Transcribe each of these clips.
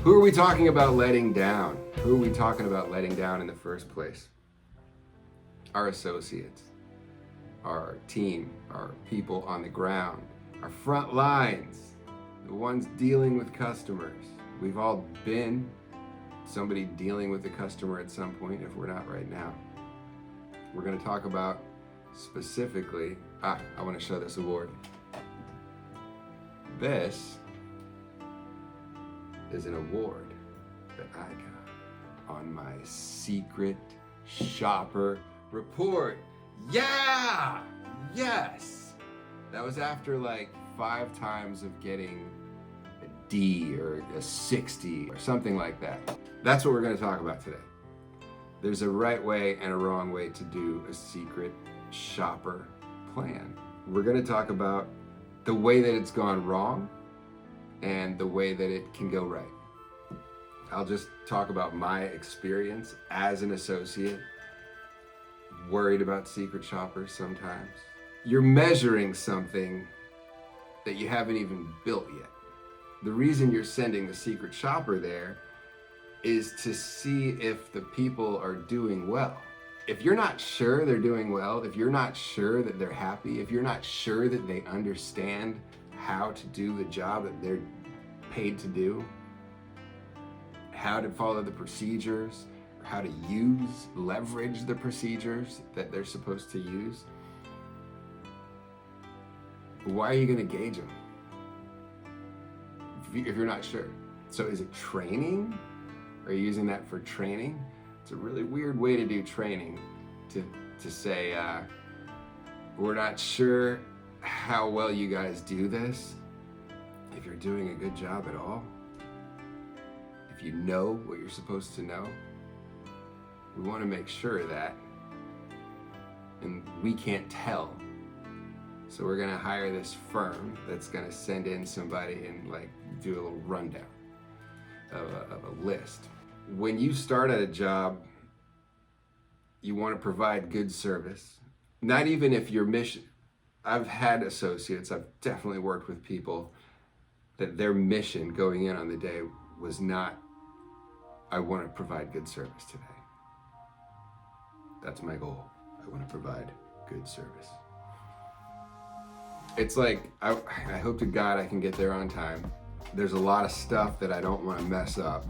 Who are we talking about letting down? Who are we talking about letting down in the first place? Our associates, our team, our people on the ground, our front lines, the ones dealing with customers. We've all been somebody dealing with a customer at some point, if we're not right now. We're going to talk about specifically, I want to show this award. This is an award that I got on my secret shopper report. Yeah! Yes! That was after like 5 times of getting a D or a 60 or something like that. That's what we're going to talk about today. There's a right way and a wrong way to do a secret shopper plan. We're going to talk about the way that it's gone wrong and the way that it can go right. I'll just talk about my experience as an associate, worried about secret shoppers sometimes. You're measuring something that you haven't even built yet. The reason you're sending the secret shopper there is to see if the people are doing well. If you're not sure they're doing well, if you're not sure that they're happy, if you're not sure that they understand how to do the job that they're paid to do, how to follow the procedures, or how to leverage the procedures that they're supposed to use, why are you going to gauge them if you're not sure? So is it training? Are you using that for training? It's a really weird way to do training, to say, we're not sure how well you guys do this, if you're doing a good job at all, if you know what you're supposed to know. We want to make sure of that, and we can't tell. So we're gonna hire this firm that's gonna send in somebody and like do a little rundown of a list. When you start at a job, you want to provide good service. Not even if your mission, I've had associates, I've definitely worked with people that their mission going in on the day was not, I want to provide good service today. That's my goal. I want to provide good service. It's like, I hope to God I can get there on time. There's a lot of stuff that I don't want to mess up,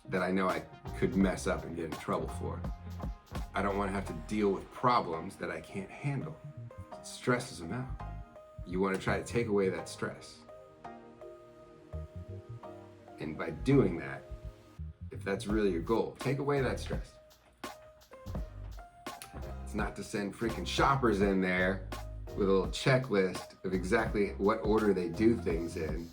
that I know I could mess up and get in trouble for. I don't want to have to deal with problems that I can't handle. It stresses them out. You want to try to take away that stress. And by doing that, if that's really your goal, take away that stress. It's not to send freaking shoppers in there with a little checklist of exactly what order they do things in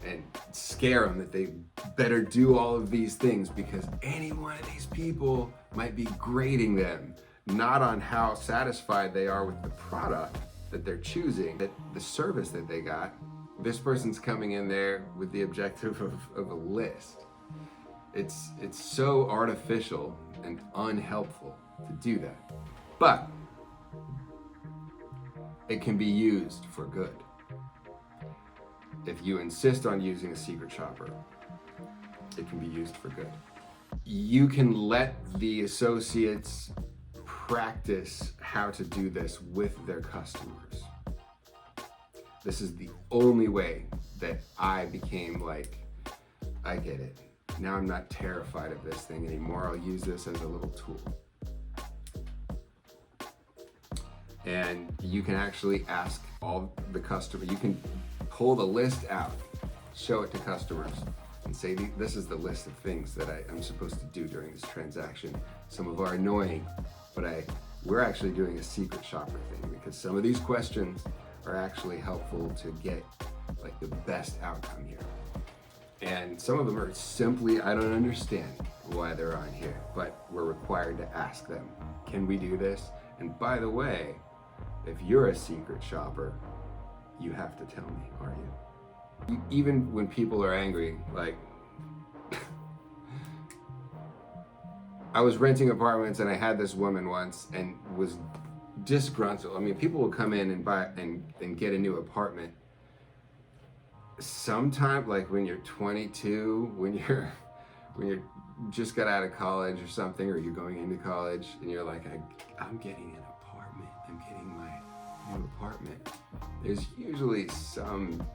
and scare them that they better do all of these things, because any one of these people might be grading them, not on how satisfied they are with the product that they're choosing, that the service that they got. This person's coming in there with the objective of a list. It's so artificial and unhelpful to do that. But it can be used for good. If you insist on using a secret shopper, it can be used for good. You can let the associates practice how to do this with their customers. This is the only way that I became like, I get it. Now I'm not terrified of this thing anymore. I'll use this as a little tool. And you can actually ask all the customers, you can pull the list out, show it to customers, and say, this is the list of things that I'm supposed to do during this transaction. Some of them are annoying, but we're actually doing a secret shopper thing, because some of these questions are actually helpful to get like the best outcome here. And some of them are simply, I don't understand why they're on here, but we're required to ask them, can we do this? And by the way, if you're a secret shopper, you have to tell me, are you? Even when people are angry, like, I was renting apartments and I had this woman once and was disgruntled. I mean, people will come in and buy and get a new apartment sometime like when you're 22, when you're just got out of college or something, or you're going into college and you're like, I'm getting an apartment, I'm getting my new apartment. There's usually some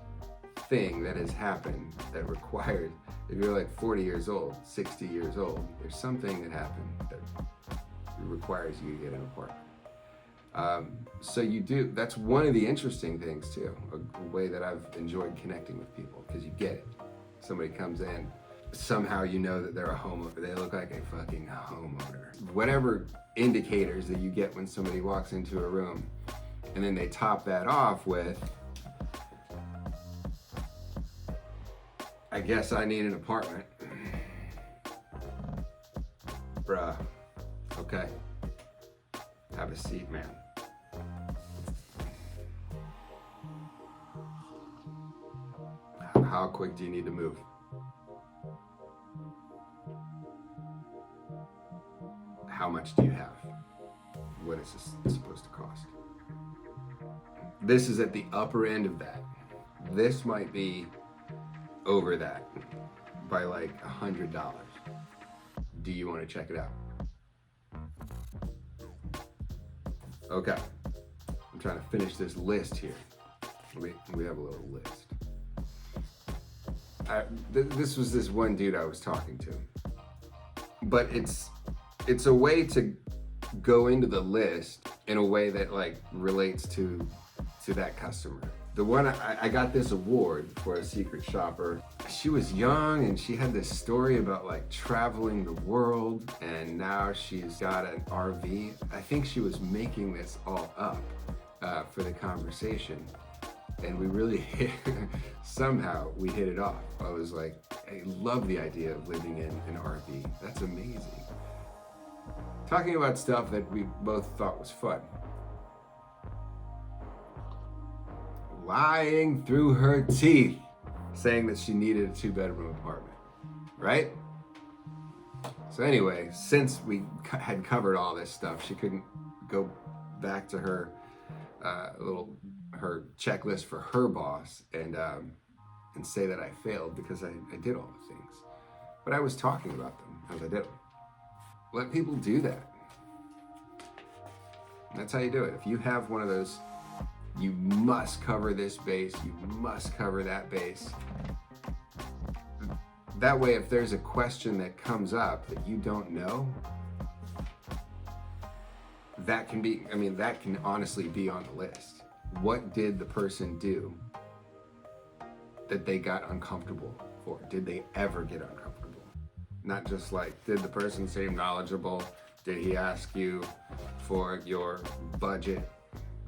thing that has happened that requires, if you're like 40 years old, 60 years old, there's something that happened that requires you to get an apartment. So you do, that's one of the interesting things too, a way that I've enjoyed connecting with people, because you get it. Somebody comes in, somehow you know that they're a homeowner, they look like a fucking homeowner. Whatever indicators that you get when somebody walks into a room, and then they top that off with, I guess I need an apartment. Bruh, okay. Have a seat, man. How quick do you need to move? How much do you have? What is this supposed to cost? This is at the upper end of that. This might be over that by like $100. Do you want to check it out? Okay, I'm trying to finish this list here. We have a little list. This was this one dude I was talking to, but it's a way to go into the list in a way that like relates to that customer. The one I got this award for a secret shopper. She was young and she had this story about like traveling the world, and now she's got an RV. I think she was making this all up for the conversation, and we really somehow we hit it off. I was like, I love the idea of living in an RV. That's amazing. Talking about stuff that we both thought was fun. Lying through her teeth, saying that she needed a 2-bedroom apartment, right? So anyway, since we had covered all this stuff, she couldn't go back to her her checklist for her boss and say that I failed, because I did all the things. But I was talking about them as I did them. Let people do that. That's how you do it. If you have one of those, you must cover this base, you must cover that base. That way, if there's a question that comes up that you don't know, that can honestly be on the list. What did the person do that they got uncomfortable for? Did they ever get uncomfortable? Not just like, did the person seem knowledgeable? Did he ask you for your budget?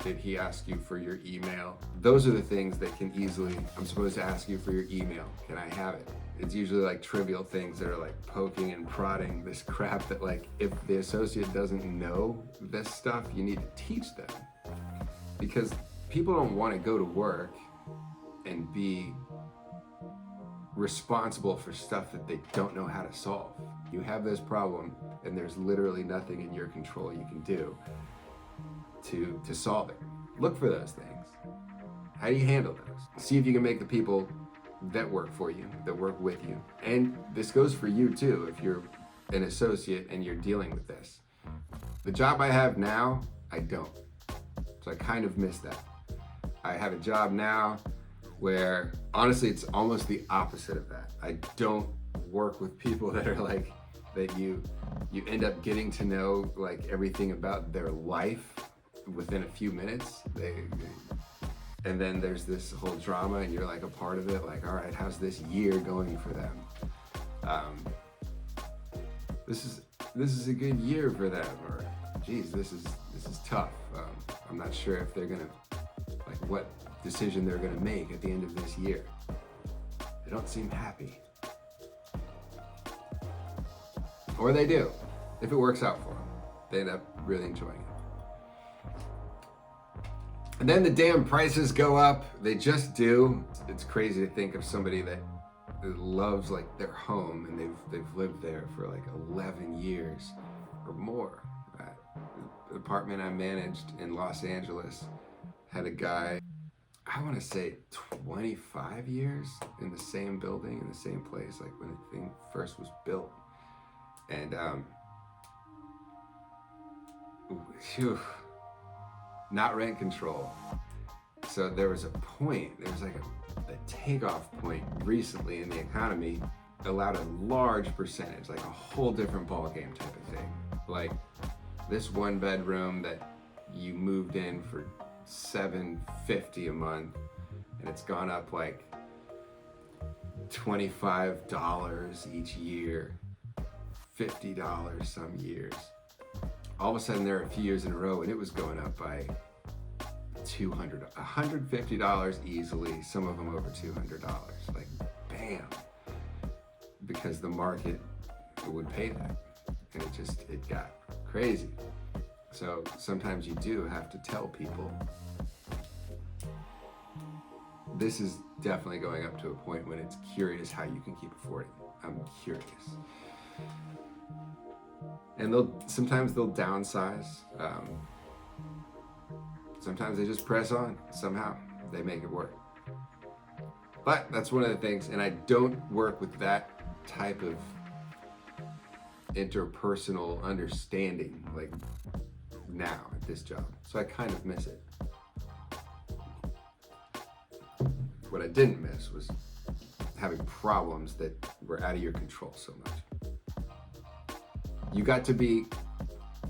Did he ask you for your email? Those are the things that can easily, I'm supposed to ask you for your email. Can I have it? It's usually like trivial things that are like poking and prodding this crap that like, if the associate doesn't know this stuff, you need to teach them. Because people don't want to go to work and be responsible for stuff that they don't know how to solve. You have this problem and there's literally nothing in your control you can do to solve it. Look for those things. How do you handle those? See if you can make the people that work for you, that work with you. And this goes for you too, if you're an associate and you're dealing with this. The job I have now, I don't. So I kind of miss that. I have a job now where honestly it's almost the opposite of that. I don't work with people that are like, that you end up getting to know like everything about their life within a few minutes. And then there's this whole drama and you're like a part of it, like, all right, how's this year going for them? This is a good year for them, or geez, this is tough. I'm not sure if they're gonna, like, what decision they're gonna make at the end of this year. They don't seem happy. Or they do, if it works out for them. They end up really enjoying it. And then the damn prices go up. They just do. It's crazy to think of somebody that loves like their home and they've lived there for like 11 years or more. The apartment I managed in Los Angeles had a guy, I want to say 25 years in the same building, in the same place, like when the thing first was built. And phew, not rent control. So there was like a takeoff point recently in the economy, allowed a large percentage, like a whole different ballgame type of thing. Like this one bedroom that you moved in for $750 a month, and it's gone up like $25 each year, $50 some years. All of a sudden, there are a few years in a row, and it was going up by $150 easily. Some of them over $200. Like, bam! Because the market would pay that, and it got crazy. So sometimes you do have to tell people, this is definitely going up to a point when it's curious how you can keep affording it. I'm curious. And sometimes they'll downsize. Sometimes they just press on. Somehow they make it work. But that's one of the things, and I don't work with that type of interpersonal understanding like now at this job. So I kind of miss it. What I didn't miss was having problems that were out of your control so much. You got to be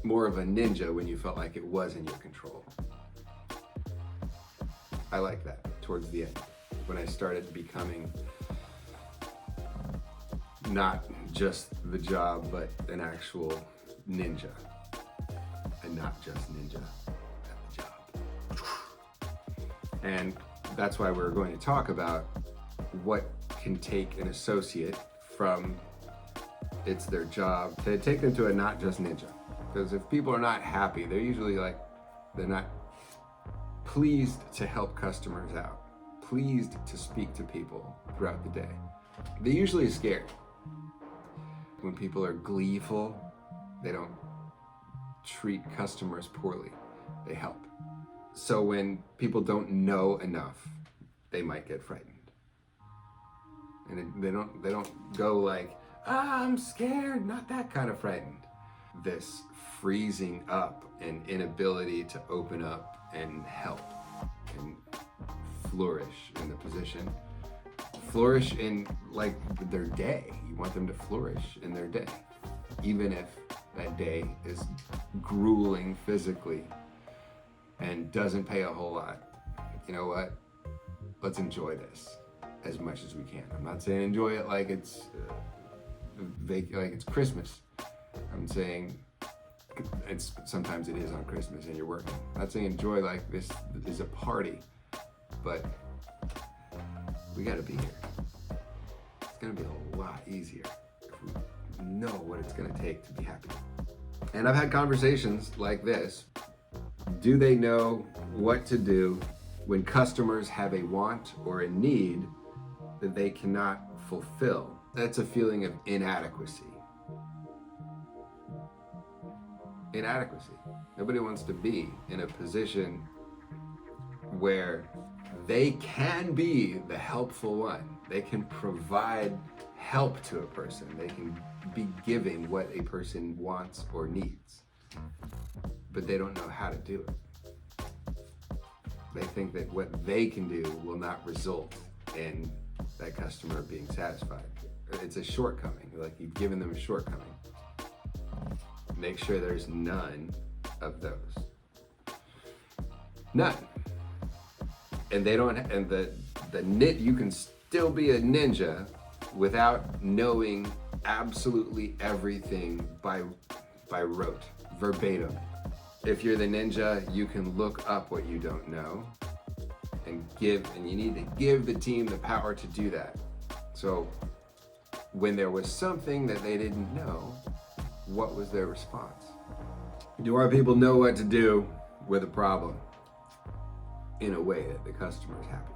more of a ninja when you felt like it was in your control. I like that towards the end, when I started becoming not just the job, but an actual ninja. And not just ninja at the job. And that's why we're going to talk about what can take an associate from it's their job to take them to a not just ninja. Because if people are not happy, they're usually like, they're not pleased to help customers out, pleased to speak to people throughout the day. They usually are scared. When people are gleeful, they don't treat customers poorly, they help. So when people don't know enough, they might get frightened. And they don't go like, I'm scared, not that kind of frightened. This freezing up and inability to open up and help and flourish in the position. Flourish in like their day. You want them to flourish in their day. Even if that day is grueling physically and doesn't pay a whole lot. You know what? Let's enjoy this as much as we can. I'm not saying enjoy it like it's Christmas. I'm saying sometimes it is on Christmas and you're working. I'm not saying enjoy like this is a party, but we gotta be here. It's gonna be a lot easier if we know what it's gonna take to be happy. And I've had conversations like this. Do they know what to do when customers have a want or a need that they cannot fulfill? That's a feeling of inadequacy. Inadequacy. Nobody wants to be in a position where they can be the helpful one. They can provide help to a person. They can be giving what a person wants or needs, but they don't know how to do it. They think that what they can do will not result in that customer being satisfied. It's a shortcoming, like you've given them a shortcoming. Make sure there's none of those. None. And they don't, and you can still be a ninja without knowing absolutely everything by rote, verbatim. If you're the ninja, you can look up what you don't know and you need to give the team the power to do that. So when there was something that they didn't know, what was their response? Do our people know what to do with a problem in a way that the customer is happy?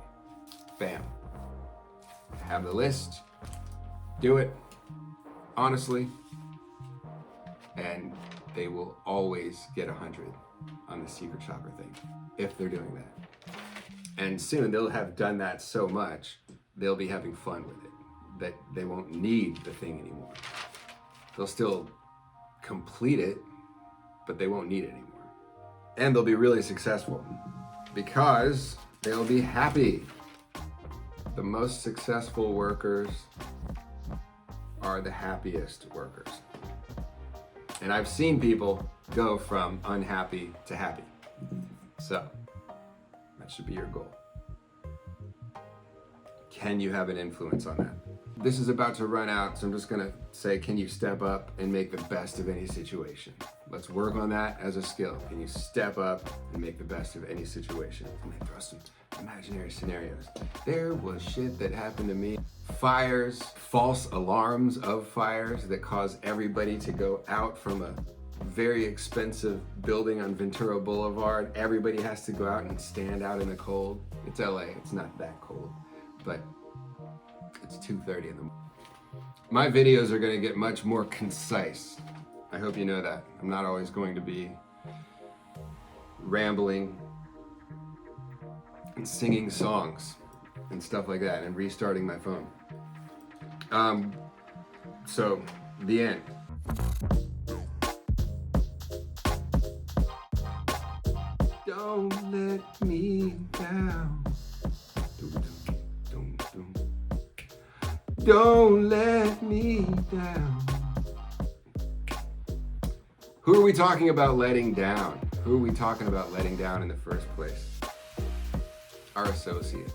Bam. Have the list, do it honestly, and they will always get 100 on the secret shopper thing if they're doing that. And soon they'll have done that so much, they'll be having fun with it, that they won't need the thing anymore. They'll still complete it, but they won't need it anymore. And they'll be really successful because they'll be happy. The most successful workers are the happiest workers. And I've seen people go from unhappy to happy. So that should be your goal. Can you have an influence on that? This is about to run out, so I'm just gonna say, can you step up and make the best of any situation? Let's work on that as a skill. Can you step up and make the best of any situation? I'm gonna throw some imaginary scenarios. There was shit that happened to me. Fires, false alarms of fires that cause everybody to go out from a very expensive building on Ventura Boulevard. Everybody has to go out and stand out in the cold. It's LA, it's not that cold, but it's 2:30 in the morning. My videos are gonna get much more concise. I hope you know that. I'm not always going to be rambling and singing songs and stuff like that and restarting my phone. So, the end. Don't let me down. Don't let me down. Who are we talking about letting down? Who are we talking about letting down in the first place? Our associates.